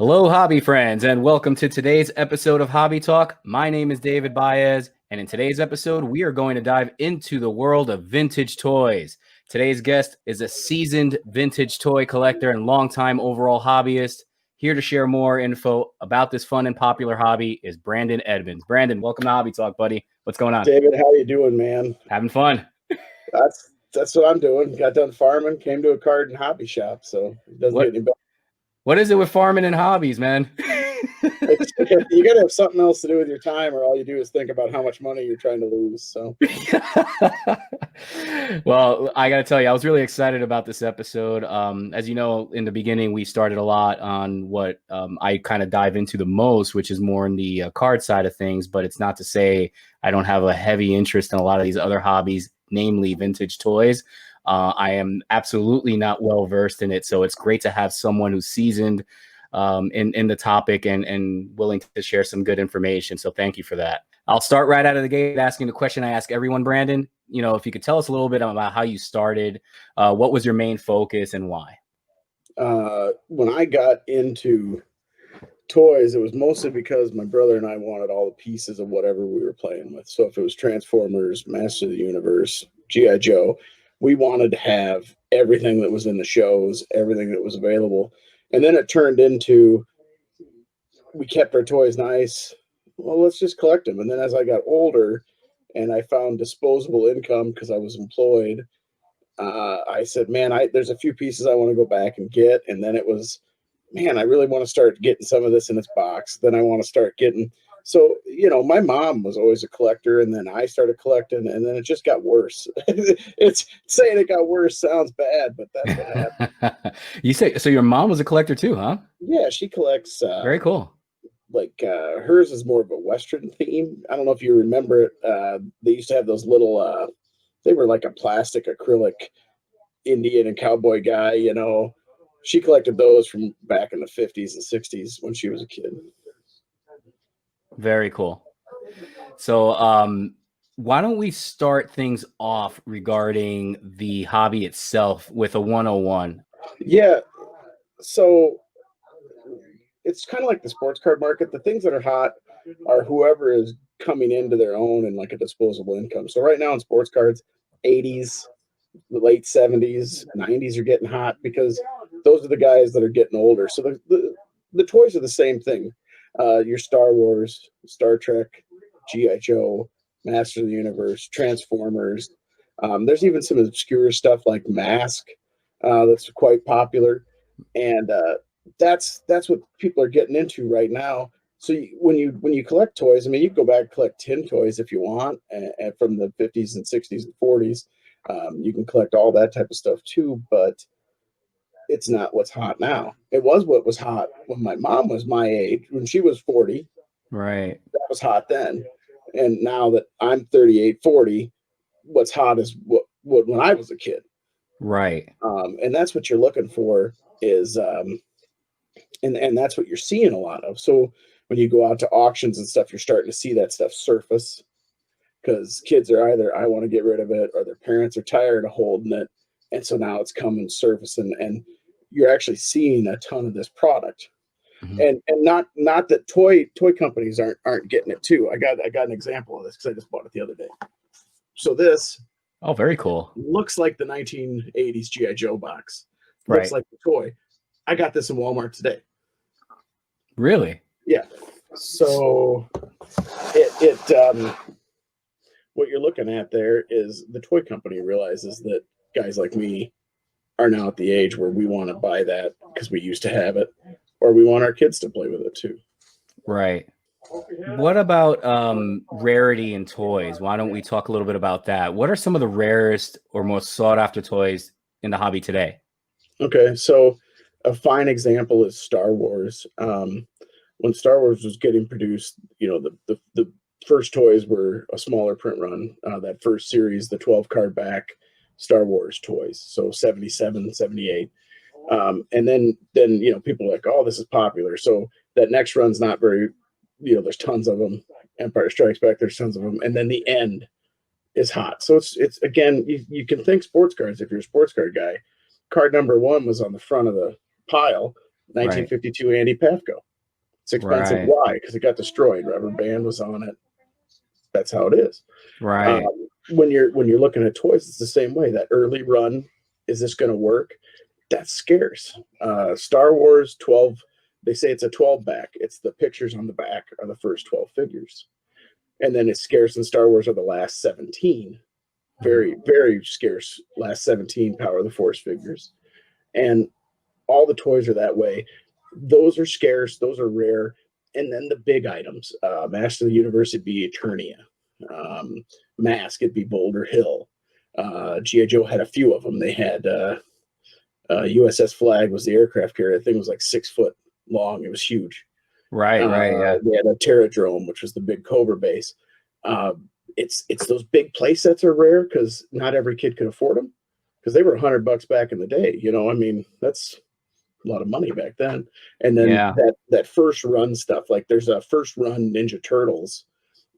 Hello, hobby friends, and welcome to today's episode of Hobby Talk. My name is David Baez, and in today's episode, we are going to dive into the world of vintage toys. Today's guest is a seasoned vintage toy collector and longtime overall hobbyist. Here to share more info about this fun and popular hobby is Brandon Edmonds. Brandon, welcome to Hobby Talk, buddy. What's going on? David, how you doing, man? Having fun. That's what I'm doing. Got done farming, came to a card and hobby shop, so it doesn't get any better. What is it with farming and hobbies, man? You got to have something else to do with your time, or all you do is think about how much money you're trying to lose. So, well, I got to tell you, I was really excited about this episode. As you know, in the beginning, we started a lot on what I kind of dive into the most, which is more in the card side of things. But it's not to say I don't have a heavy interest in a lot of these other hobbies, namely vintage toys. I am absolutely not well versed in it, so it's great to have someone who's seasoned in the topic and willing to share some good information. So thank you for that. I'll start right out of the gate asking the question I ask everyone, Brandon. You know, if you could tell us a little bit about how you started, what was your main focus and why? When I got into toys, it was mostly because my brother and I wanted all the pieces of whatever we were playing with. So if it was Transformers, Master of the Universe, G.I. Joe, we wanted to have everything that was in the shows, everything that was available. And then it turned into, we kept our toys nice. Well, let's just collect them. And then as I got older and I found disposable income because I was employed, I said, man, there's a few pieces I want to go back and get. And then it was, man, I really want to start getting some of this in its box. Then I want to start getting. So, you know, my mom was always a collector, and then I started collecting, and then it just got worse. It's saying it got worse sounds bad, but that's what happened. You say so? Your mom was a collector too, huh? Yeah, she collects. Very cool. Like hers is more of a Western theme. I don't know if you remember it. They used to have those little. They were like a plastic acrylic Indian and cowboy guy. You know, she collected those from back in the 50s and 60s when she was a kid. Very cool. So, why don't we start things off regarding the hobby itself with a 101? Yeah. So it's kind of like the sports card market. The things that are hot are whoever is coming into their own and like a disposable income. So right now in sports cards, 80s, the late 70s, 90s are getting hot because those are the guys that are getting older. So the toys are the same thing. Your Star Wars, Star Trek, G.I. Joe, Master of the Universe, Transformers. There's even some obscure stuff like Mask that's quite popular. And that's what people are getting into right now. So when you collect toys, I mean, you can go back and collect tin toys if you want, and from the 50s and 60s and 40s. You can collect all that type of stuff too, but it's not what's hot now. It was what was hot when my mom was my age, when she was 40. Right. That was hot then. And now that I'm 38, 40, what's hot is what when I was a kid. Right. And that's what you're looking for is, and that's what you're seeing a lot of. So when you go out to auctions and stuff, you're starting to see that stuff surface because kids are either, I want to get rid of it, or their parents are tired of holding it. And so now it's coming surfacing, and you're actually seeing a ton of this product. Mm-hmm. And not that toy companies aren't getting it too. I got an example of this because I just bought it the other day. So this, oh, very cool, looks like the 1980s G.I. Joe box. right. Looks like the toy. I got this in Walmart today. Really? Yeah. So what you're looking at there is the toy company realizes that guys like me are now at the age where we want to buy that because we used to have it, or we want our kids to play with it too. Right. What about rarity in toys? Why don't we talk a little bit about that? What are some of the rarest or most sought after toys in the hobby today? Okay, so a fine example is Star Wars. When Star Wars was getting produced, you know, the first toys were a smaller print run. That first series, the 12 card back Star Wars toys, so 77, 78. And then you know, people are like, oh, this is popular. So that next run's not very, you know, there's tons of them. Empire Strikes Back, there's tons of them. And then the end is hot. So it's again, you can think sports cards if you're a sports card guy. Card number 1 was on the front of the pile. Right. 1952 Andy Pafko. It's expensive. Right. Why? Because it got destroyed. Rubber band was on it. That's how it is. Right. When you're looking at toys, it's the same way. That early run, is this going to work? That's scarce. Star Wars 12. They say it's a 12 back. It's the pictures on the back are the first 12 figures, and then it's scarce in Star Wars are the last 17. Very, very scarce last 17 Power of the Force figures. And all the toys are that way. Those are scarce. Those are rare. And then the big items, Master of the Universe would be Eternia. Mask, it'd be Boulder Hill. G.I. Joe had a few of them. They had USS Flag was the aircraft carrier. The thing was like 6 foot long. It was huge. Right. Right. Yeah. They had a Terradrome, which was the big Cobra base. It's those big play sets are rare because not every kid could afford them because they were $100 back in the day. I mean, that's a lot of money back then. And then Yeah. that first run stuff, like there's a first run Ninja Turtles,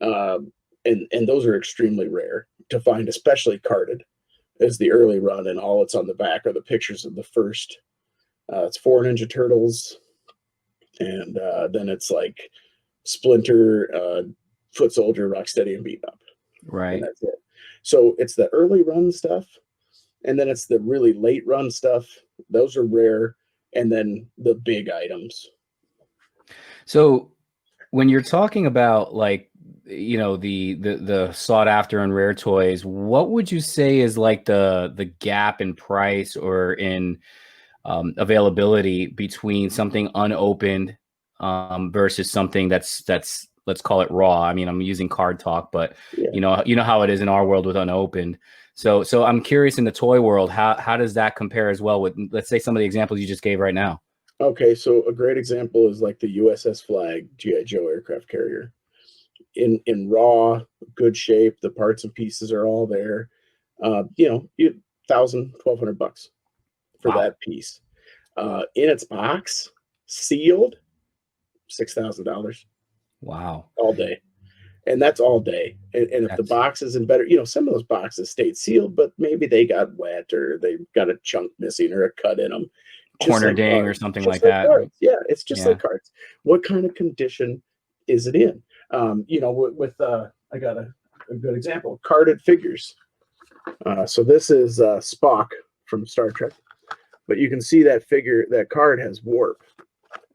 and those are extremely rare to find, especially carded as the early run, and all it's on the back are the pictures of the first. It's 4 Ninja Turtles, and then it's like Splinter, Foot Soldier, Rocksteady, and Bebop. Right. And that's it. So it's the early run stuff, and then it's the really late run stuff. Those are rare, and then the big items. So when you're talking about like the sought after and rare toys, what would you say is like the gap in price or in availability between something unopened versus something that's let's call it raw? I mean, I'm using card talk, but Yeah. you know how it is in our world with unopened. So I'm curious, in the toy world, how does that compare as well with, let's say, some of the examples you just gave right now? Okay, so a great example is like the USS Flag GI Joe aircraft carrier. In raw, good shape, the parts and pieces are all there. You $1,000-$1,200 for Wow. that piece. In its box, sealed, $6,000 Wow. all day. And that's all day. And if the box isn't better, some of those boxes stayed sealed, but maybe they got wet or they got a chunk missing or a cut in them. Corner ding or something like that. Cards. Yeah, it's just Yeah. like cards. What kind of condition is it in? I got a good example, carded figures. So this is Spock from Star Trek, but you can see that card has warp.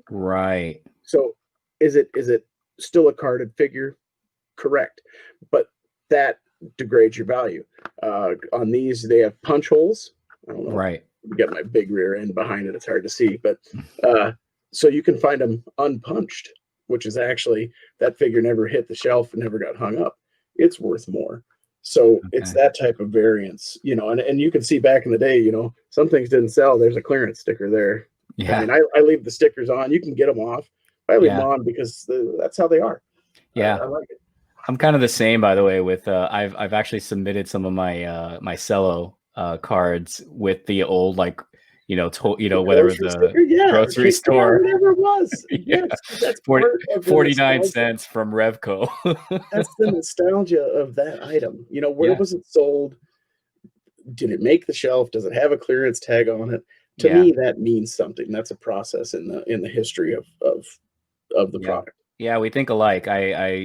Right. So is it still a carded figure? Correct, but that degrades your value. On these, they have punch holes. I don't know. Right. Get my big rear end behind it. It's hard to see, but so you can find them unpunched, which is actually that figure never hit the shelf and never got hung up. It's worth more. So it's that type of variance, and you can see back in the day, some things didn't sell. There's a clearance sticker there. Yeah. I mean, I leave the stickers on. You can get them off. I leave them on because that's how they are. Yeah. I like it. I'm kind of the same, by the way, with I've actually submitted some of my my cello cards with the old, like, whether it was a grocery store, whatever it was. Yeah. Yes, that's 49 cents from Revco. That's the nostalgia of that item. Where was it sold? Did it make the shelf? Does it have a clearance tag on it? To me, that means something. That's a process in the history of the product. Yeah, we think alike. I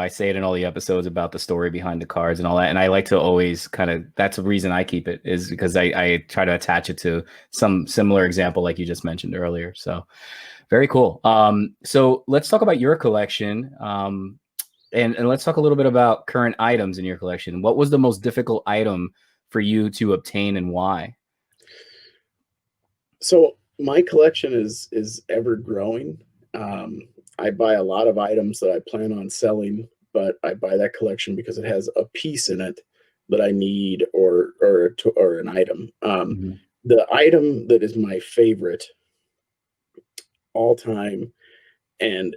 say it in all the episodes about the story behind the cards and all that. And I like to always that's the reason I keep it, is because I try to attach it to some similar example like you just mentioned earlier. So very cool. So let's talk about your collection. And let's talk a little bit about current items in your collection. What was the most difficult item for you to obtain and why? So my collection is ever growing. I buy a lot of items that I plan on selling, but I buy that collection because it has a piece in it that I need or an item. The item that is my favorite all time, and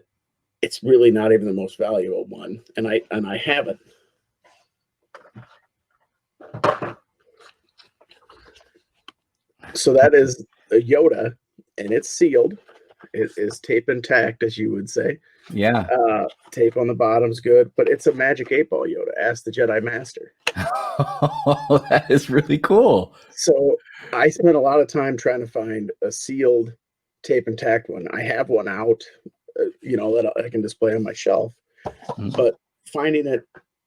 it's really not even the most valuable one, and I have it. So that is a Yoda, and it's sealed. It is tape intact, as you would say. Yeah. Tape on the bottom's good, but it's a Magic 8-Ball Yoda. Ask the Jedi Master. Oh, that is really cool. So I spent a lot of time trying to find a sealed tape and tacked one. I have one out, that I can display on my shelf. Mhm. But finding it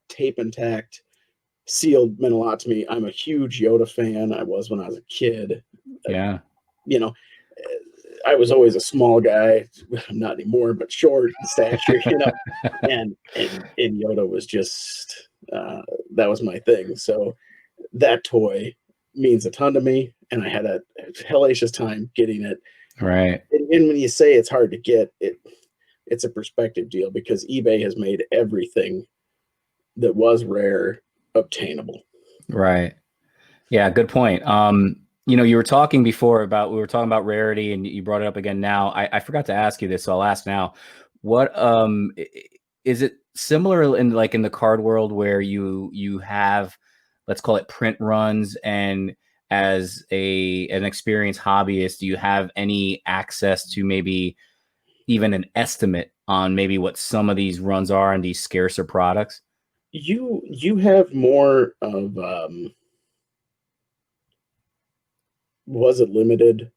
tape and tacked, sealed meant a lot to me. I'm a huge Yoda fan. I was when I was a kid. Yeah. You know, I was always a small guy. I'm not anymore, but short in stature. And Yoda was just that was my thing. So that toy means a ton to me, and I had a hellacious time getting it. Right. And when you say it's hard to get, it's a perspective deal because eBay has made everything that was rare obtainable. Right. Yeah, good point. You were talking before about we were talking about rarity, and you brought it up again now. I forgot to ask you this, so I'll ask now. What is it similar in like in the card world where you have, let's call it print runs, and as an experienced hobbyist, do you have any access to maybe even an estimate on maybe what some of these runs are on these scarcer products? You have more of was it limited?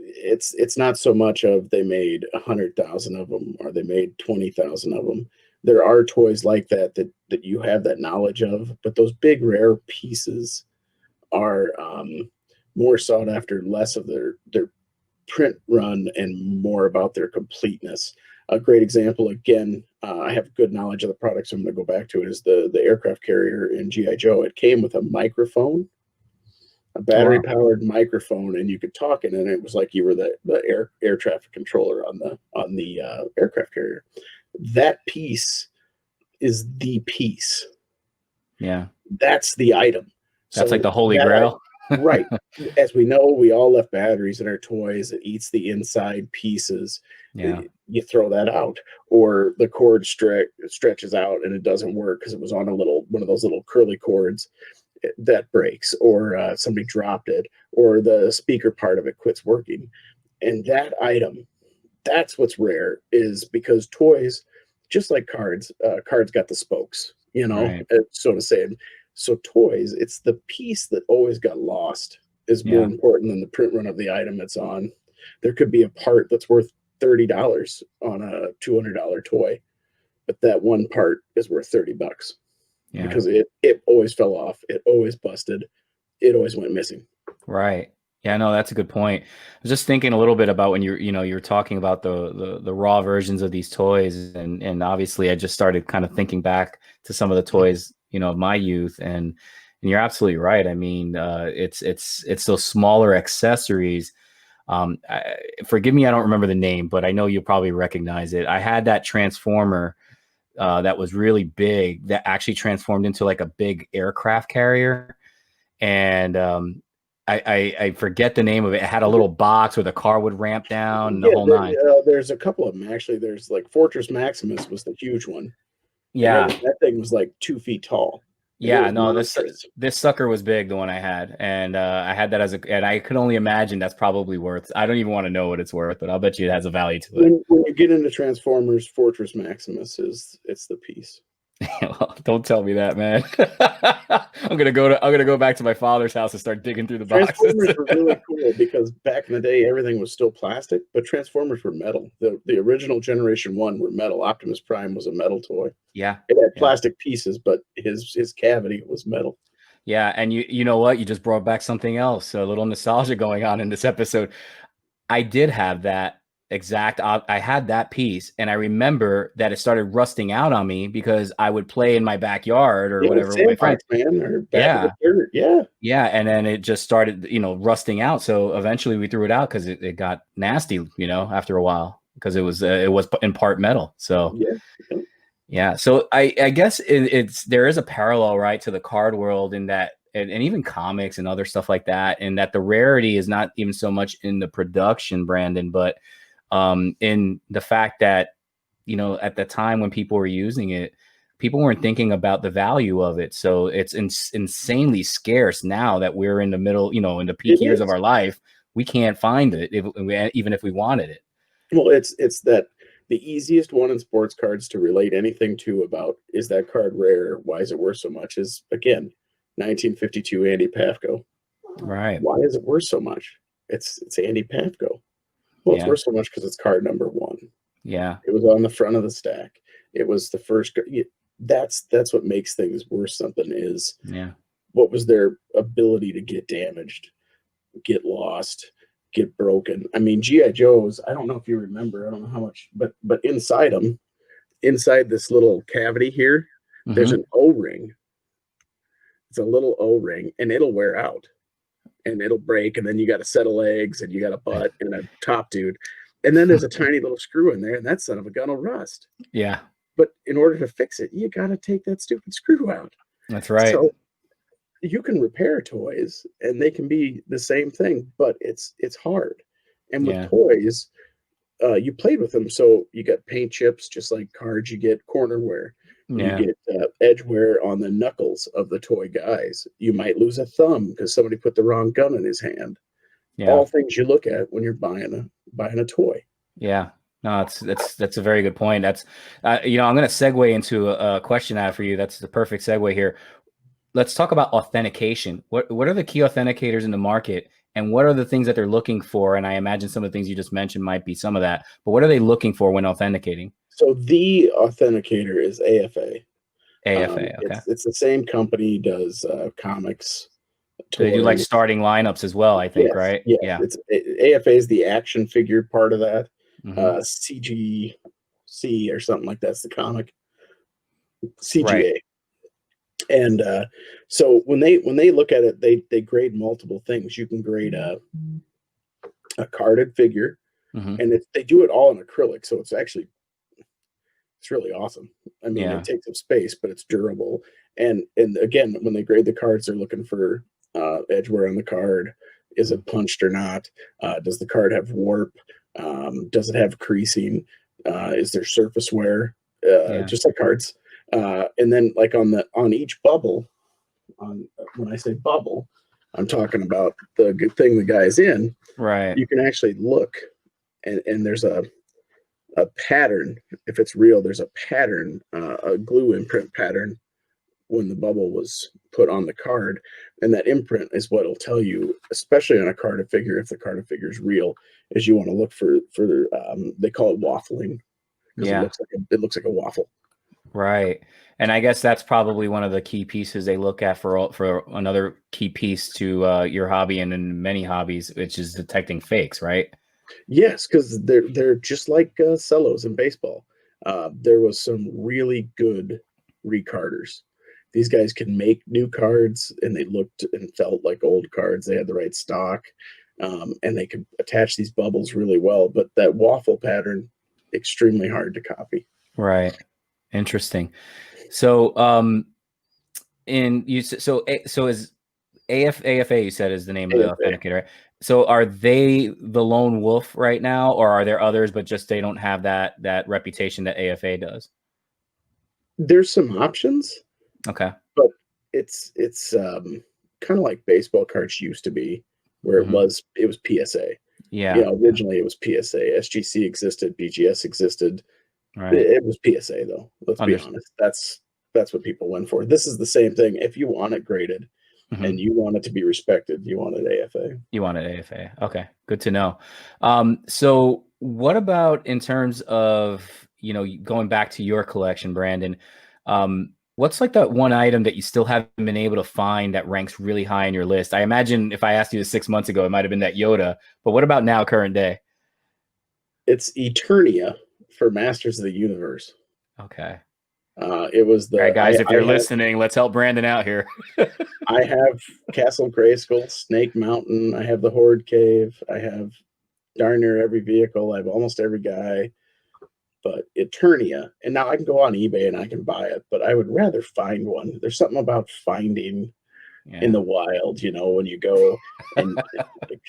It's not so much of they made 100,000 of them or they made 20,000 of them. There are toys like that you have that knowledge of, but those big rare pieces are more sought after, less of their print run and more about their completeness. A great example, again, I have good knowledge of the product, so I'm going to go back to it, is the aircraft carrier in GI Joe. It came with a microphone, a Oh, battery wow. powered microphone, and you could talk in it, and it was like you were the air traffic controller on the aircraft carrier. That piece is the piece. Yeah. That's the item. That's like So the holy that grail. right. As we know, we all left batteries in our toys. It eats the inside pieces. Yeah. You throw that out, or the cord stretches out and it doesn't work because it was on one of those little curly cords that breaks, or somebody dropped it, or the speaker part of it quits working. And that item, that's what's rare, is because toys, just like cards, cards got the spokes, Right. so to say. So toys, it's the piece that always got lost is more Yeah. important than the print run of the item it's on. There could be a part that's worth $30 on a $200 toy, but that one part is worth $30 Yeah. because it always fell off, it always busted, it always went missing. Right. Yeah, no, that's a good point. I was just thinking a little bit about when you're talking about the raw versions of these toys, and obviously I just started kind of thinking back to some of the toys, of my youth, and you're absolutely right. I mean, it's those smaller accessories. Forgive me, I don't remember the name, but I know you'll probably recognize it. I had that transformer that was really big that actually transformed into like a big aircraft carrier, and I forget the name of it. It had a little box where the car would ramp down and the Yeah, whole nine. there's a couple of them actually. There's like Fortress Maximus was the huge one, and Yeah, that thing was like 2 feet tall, and it yeah. was No, this monstrous. this sucker was big, the one I had, and I had that and I could only imagine that's probably worth. I don't even want to know what it's worth, but I'll bet you it has a value to it. When you get into Transformers, Fortress Maximus it's the piece. Well, don't tell me that, man. I'm gonna go back to my father's house and start digging through the boxes. Transformers were really cool because back in the day everything was still plastic, but Transformers were metal. The original Generation One were metal. Optimus Prime was a metal toy. Yeah, It had yeah. plastic pieces, but his cavity was metal. Yeah, and you know what? You just brought back something else. So a little nostalgia going on in this episode. I did have that I had that piece, and I remember that it started rusting out on me because I would play in my backyard or Yeah, whatever with my Sandbox friends. Man or Back in the Yeah. Dirt. Yeah, Yeah, and then it just started, rusting out. So eventually we threw it out because it got nasty, after a while because it was in part metal. So yeah. Yeah. yeah, so I guess there is a parallel, right, to the card world in that, and even comics and other stuff like that, and that the rarity is not even so much in the production, Brandon, but in the fact that at the time when people were using it, people weren't thinking about the value of it. So it's insanely scarce now that we're in the middle, in the peak It years of is. our life. We can't find it even if we wanted it. Well, it's that the easiest one in sports cards to relate anything to about is that card rare? Why is it worth so much? Is again 1952 Andy Pafko. Right. Why is it worth so much? It's Andy Pavko. Well, it's Yeah. worth so much because it's card number 1. Yeah. It was on the front of the stack. It was the first. That's what makes things worth something is Yeah. what was their ability to get damaged, get lost, get broken. I mean, GI Joes. I don't know if you remember. I don't know how much, but inside them, inside this little cavity here, there's Hmm. an O-ring. It's a little O-ring, and it'll wear out, and it'll break, and then you got a set of legs, and you got a butt and a top dude, and then there's a tiny little screw in there, and that son of a gun will rust. Yeah. But in order to fix it, you got to take that stupid screw out. That's right. So you can repair toys, and they can be the same thing, but it's hard. And with Yeah. toys, you played with them, so you get paint chips, just like cards. You get corner wear, you Yeah. get edge wear on the knuckles of the toy guys. You might lose a thumb because somebody put the wrong gun in his hand. Yeah. All things you look at when you're buying a toy. Yeah. No, that's a very good point. That's I'm going to segue into a question I have for you. That's the perfect segue here. Let's talk about authentication. What are the key authenticators in the market, and what are the things that they're looking for? And I imagine some of the things you just mentioned might be some of that. But what are they looking for when authenticating? So the authenticator is AFA. AFA. Okay. It's the same company does comics, They do like toys. starting lineups as well, I think, Yes, right? yes. Yeah. It's AFA is the action figure part of that. Hmm. CGC or something like that's the comic. Right. CGA. And so when they look at it, they grade multiple things. You can grade a carded figure, Hmm. and they do it all in acrylic, so it's really awesome. I mean, it Yeah. takes up space, but it's durable. And again, when they grade the cards, they're looking for edge wear on the card. Is it punched or not? Does the card have warp? Does it have creasing? Is there surface wear? Yeah. Just like cards. And then like on each bubble, on when I say bubble, I'm talking about the good thing the guy's in. Right. You can actually look, and there's a pattern. If it's real, there's a pattern, a glue imprint pattern when the bubble was put on the card, and that imprint is what'll tell you, especially on a carded figure, if the carded figure is real, is you want to look for they call it waffling because Yeah. it looks like a waffle. Right. And I guess that's probably one of the key pieces they look at for another key piece to your hobby and in many hobbies, which is detecting fakes, right? Yes, because they're just like cellos in baseball. There was some really good recarders. These guys can make new cards, and they looked and felt like old cards. They had the right stock, and they could attach these bubbles really well. But that waffle pattern, extremely hard to copy. Right. Interesting. So, so is AFA you said is the name of the AFA. authenticator, right? So are they the lone wolf right now, or are there others, but just they don't have that reputation that AFA does? There's some options, Okay. but it's kind of like baseball cards used to be, where Hmm. it was PSA. Yeah. Originally it was PSA. SGC existed, BGS existed. Right. It was PSA though. Let's be Understood. honest. That's what people went for. This is the same thing. If you want it graded Hmm. and you want it to be respected, you want it AFA. You wanted AFA. Okay, good to know. So what about in terms of, going back to your collection, Brandon? What's like that one item that you still haven't been able to find that ranks really high in your list? I imagine if I asked you this 6 months ago, it might have been that Yoda, but what about now, current day? It's Eternia for Masters of the Universe. Okay. It was All right, the guys, if you're listening, let's help Brandon out here. I have Castle Grayskull, Snake Mountain. I have the Horde Cave. I have darn near every vehicle. I have almost every guy. But Eternia, and now I can go on eBay and I can buy it, but I would rather find one. There's something about finding in Yeah. the wild, when you go and like,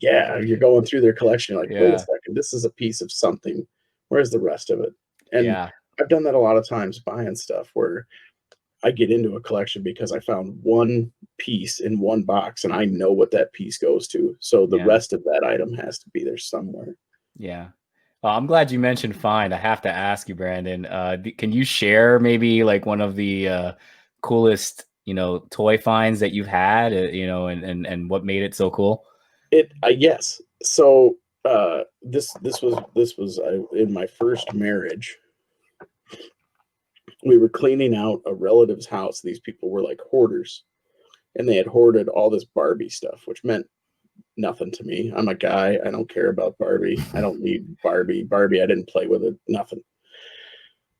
yeah, you're going through their collection, you're like, wait a Yeah. second, this is a piece of something. Where's the rest of it? And Yeah. I've done that a lot of times buying stuff where I get into a collection because I found one piece in one box and I know what that piece goes to. So the Yeah. rest of that item has to be there somewhere. Yeah. Well, I'm glad you mentioned find. I have to ask you, Brandon. Can you share maybe like one of the coolest, toy finds that you've had, and what made it so cool? Yes. So this was in my first marriage. We were cleaning out a relative's house. These people were like hoarders, and they had hoarded all this Barbie stuff, which meant nothing to me. I'm a guy. I don't care about Barbie. I don't need Barbie. Barbie, I didn't play with it. Nothing.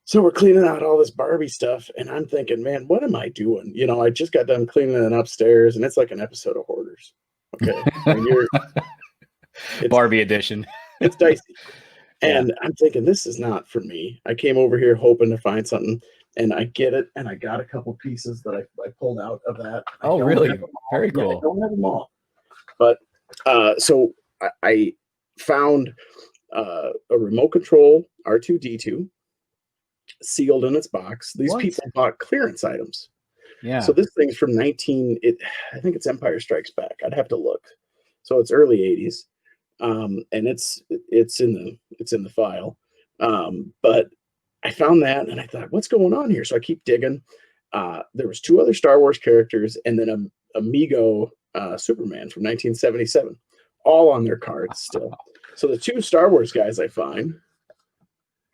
So we're cleaning out all this Barbie stuff, and I'm thinking, man, what am I doing? I just got done cleaning it upstairs, and it's like an episode of Hoarders. Okay, I mean, it's Barbie edition. it's dicey, Yeah. and I'm thinking this is not for me. I came over here hoping to find something, and I get it, and I got a couple pieces that I pulled out of that. I Oh, don't really? have them all. Very Yeah, I cool. don't have them all, but so I found a remote control R2D2 sealed in its box. These What? people bought clearance items. So Yeah. this thing's from I think it's Empire Strikes Back. I'd have to look. So it's early 80s. And it's in the file. But I found that and I thought, what's going on here? So I keep digging. There was two other Star Wars characters and then a Amigo Superman from 1977, all on their cards still. So the two Star Wars guys I find,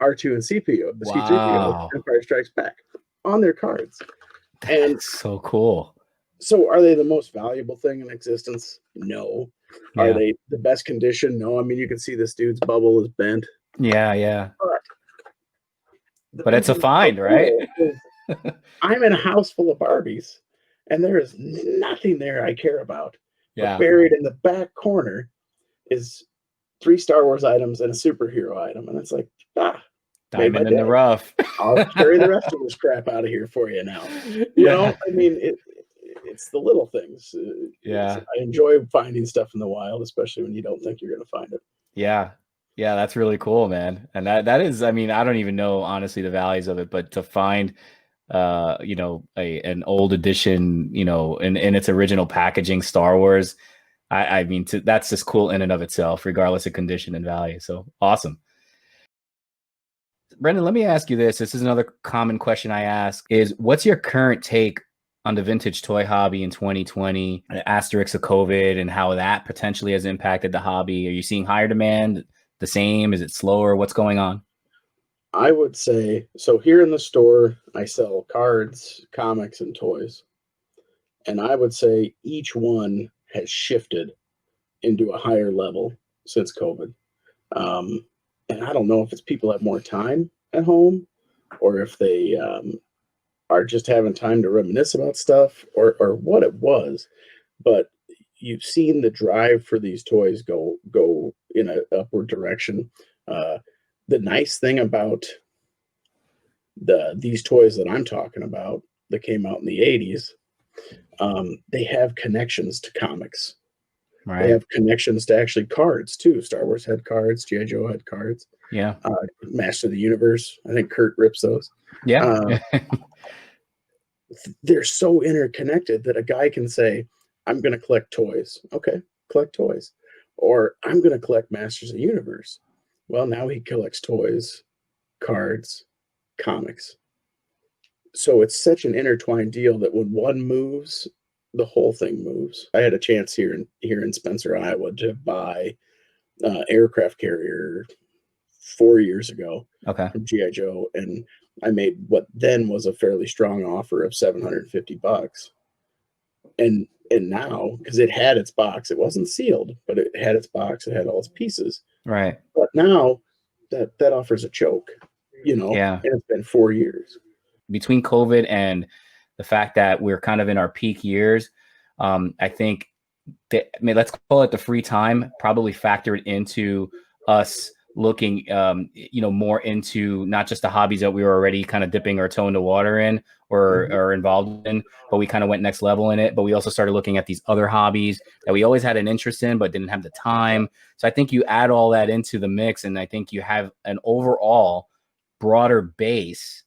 R2 and C3PO, Wow. Empire Strikes Back, on their cards. And That's so cool. so are they the most valuable thing in existence? No. Are Yeah. they the best condition? No. I mean, you can see this dude's bubble is bent. Yeah. Yeah. But the But it's a reason it's so find, right? cool is I'm in a house full of Barbies, and there is nothing there I care about. But Yeah. buried in the back corner is 3 Star Wars items and a superhero item. And it's like, made my Diamond in the day. rough. I'll carry the rest of this crap out of here for you now. Yeah. I mean, it's the little things. Yeah. I enjoy finding stuff in the wild, especially when you don't think you're going to find it. Yeah. Yeah, that's really cool, man. And that is, I mean, I don't even know honestly the values of it, but to find an old edition, in its original packaging Star Wars, I mean that's just cool in and of itself, regardless of condition and value. So awesome. Brendan, let me ask you this. This is another common question I ask is what's your current take on the vintage toy hobby in 2020, asterisk of COVID, and how that potentially has impacted the hobby? Are you seeing higher demand, the same? Is it slower? What's going on? I would say so. Here in the store, I sell cards, comics, and toys. And I would say each one has shifted into a higher level since COVID. Um, and I don't know if it's people have more time at home or if they are just having time to reminisce about stuff or what it was. But you've seen the drive for these toys go in an upward direction. Uh, the nice thing about these toys that I'm talking about that came out in the 80s, they have connections to comics. They Right. have connections to actually cards too. Star Wars had cards, G.I. Joe had cards, Yeah. Master of the Universe. I think Kurt rips those. Yeah. Uh, they're so interconnected that a guy can say, I'm going to collect toys. Okay, collect toys. Or I'm going to collect Masters of the Universe. Well, now he collects toys, cards, comics. So it's such an intertwined deal that when one moves, the whole thing moves. I had a chance here in Spencer, Iowa, to buy aircraft carrier 4 years ago Okay. from GI Joe, and I made what then was a fairly strong offer of $750. And now, because it had its box, it wasn't sealed, but it had its box, it had all its pieces. Right. But now that offers a choke, Yeah. and it's been 4 years. Between COVID and the fact that we're kind of in our peak years, I think that, I mean, let's call it the free time, probably factored into us looking, more into not just the hobbies that we were already kind of dipping our toe in the water in or involved in, but we kind of went next level in it. But we also started looking at these other hobbies that we always had an interest in, but didn't have the time. So I think you add all that into the mix, and I think you have an overall broader base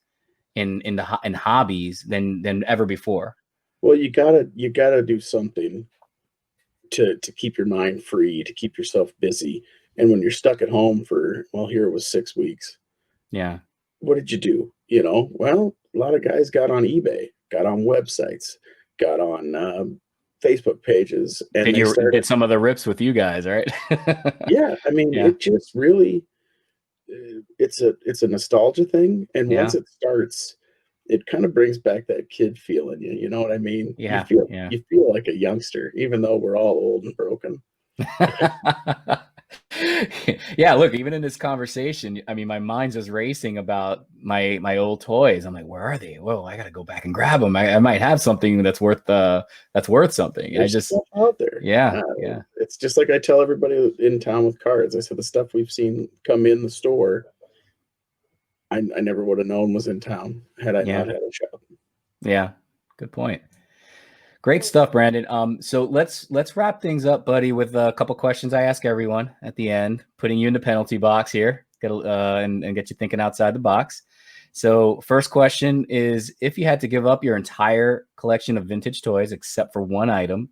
in hobbies than ever before. Well, you gotta do something to keep your mind free, to keep yourself busy. And when you're stuck at home for, well, here it was 6 weeks, Yeah. what did you do? Well, a lot of guys got on eBay, got on websites, got on Facebook pages, and Did they you started. did some of the rips with you guys, right? Yeah, I mean, Yeah. it just really it's a nostalgia thing, and once Yeah. it starts, it kind of brings back that kid feel in you. You know what I mean? You Yeah. feel Yeah. you feel like a youngster, even though we're all old and broken. Yeah, look, even in this conversation, I mean, my mind's just racing about my old toys. I'm like, where are they? Whoa, I gotta go back and grab them. I might have something that's worth something. I There's just, stuff out there. yeah, yeah, It's just like I tell everybody in town with cards. I said the stuff we've seen come in the store, I never would have known was in town had I yeah, not had a shop. yeah. Good point. Great stuff, Brandon. So let's wrap things up, buddy, with a couple questions I ask everyone at the end, putting you in the penalty box here, and get you thinking outside the box. So first question is, if you had to give up your entire collection of vintage toys except for one item,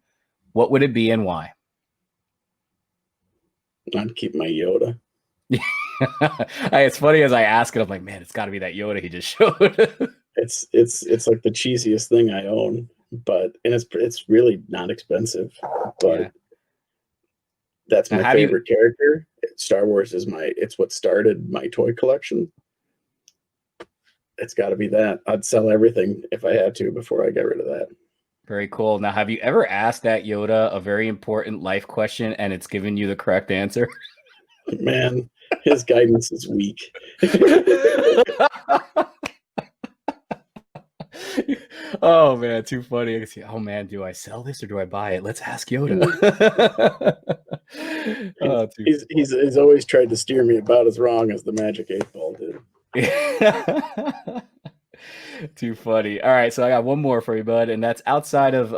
what would it be and why? I'd keep my Yoda. It's funny as I ask it, I'm like, man, it's got to be that Yoda he just showed. It's like the cheesiest thing I own, but and it's really not expensive, but Yeah. that's Now, my how do you? favorite character. Star Wars is it's what started my toy collection. It's got to be that. I'd sell everything if I had to before I got rid of that. Very cool. Now, have you ever asked that Yoda a very important life question and it's given you the correct answer? Man, his guidance is weak. Oh man, too funny. I can see, oh man, do I sell this or do I buy it? Let's ask Yoda. Oh, too He's always tried to steer me about as wrong as the Magic 8 Ball did. too funny. All right, so I got one more for you, bud, and that's outside of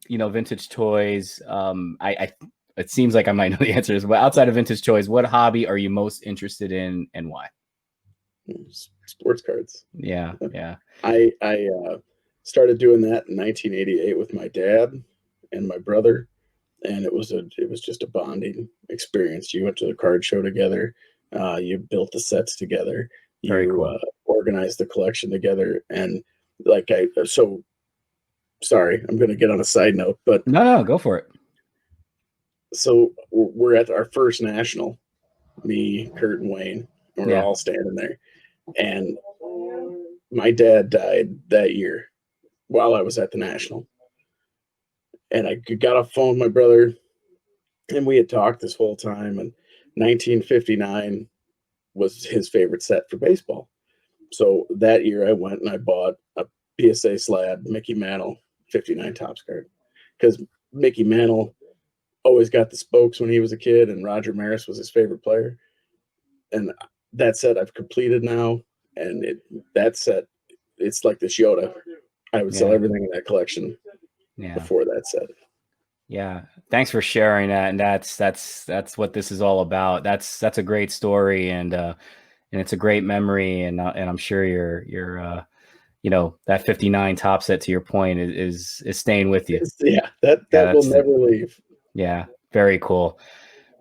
vintage toys. I it seems like I might know the answers, but outside of vintage toys, what hobby are you most interested in and why? Sports cards. Yeah, yeah. I started doing that in 1988 with my dad and my brother, and it was just a bonding experience. You went to the card show together, you built the sets together, Very you cool. organized the collection together, and like I so sorry, I'm going to get on a side note, but No, go for it. so we're at our first national, me, Kurt, and Wayne, and we're Yeah. all standing there, and my dad died that year while I was at the national, and I got off the phone with my brother, and we had talked this whole time, and 1959 was his favorite set for baseball. So that year I went and I bought a PSA slab Mickey Mantle 59 Topps card because Mickey Mantle always got the spokes when he was a kid, and Roger Maris was his favorite player. And that set I've completed now, and that set, it's like this Yoda. I would sell Yeah. everything in that collection Yeah. before that set. Yeah. Thanks for sharing that. And that's what this is all about. That's a great story and it's a great memory and I'm sure that 59 top set to your point is staying with you. Yeah, Yeah, that will never leave. yeah, very cool.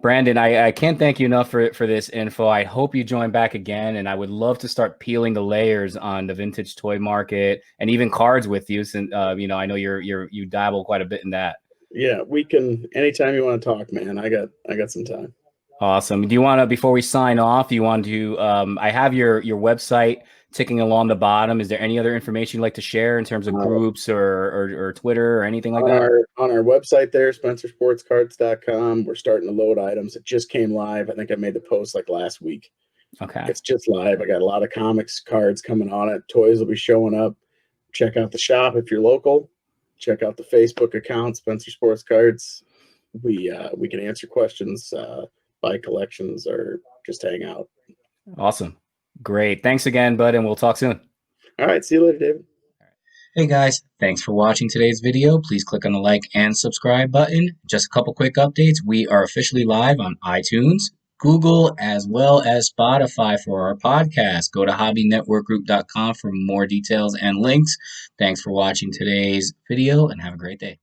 Brandon, I can't thank you enough for this info. I hope you join back again, and I would love to start peeling the layers on the vintage toy market and even cards with you. Since I know you dabble quite a bit in that. Yeah, we can anytime you want to talk, man. I got some time. Awesome. Do you want to, before we sign off, do you want to? I have your website ticking along the bottom. Is there any other information you'd like to share in terms of groups or Twitter or anything like that? On our website there, spencersportscards.com, we're starting to load items. It just came live. I think I made the post like last week. Okay. It's just live. I got a lot of comics cards coming on it. Toys will be showing up. Check out the shop if you're local. Check out the Facebook account, Spencer Sports Cards. We can answer questions, buy collections, or just hang out. Awesome. Great. Thanks again, bud, and we'll talk soon. All right. See you later, David. Hey guys, thanks for watching today's video. Please click on the like and subscribe button. Just a couple quick updates. We are officially live on iTunes, Google, as well as Spotify for our podcast. Go to hobbynetworkgroup.com for more details and links. Thanks for watching today's video and have a great day.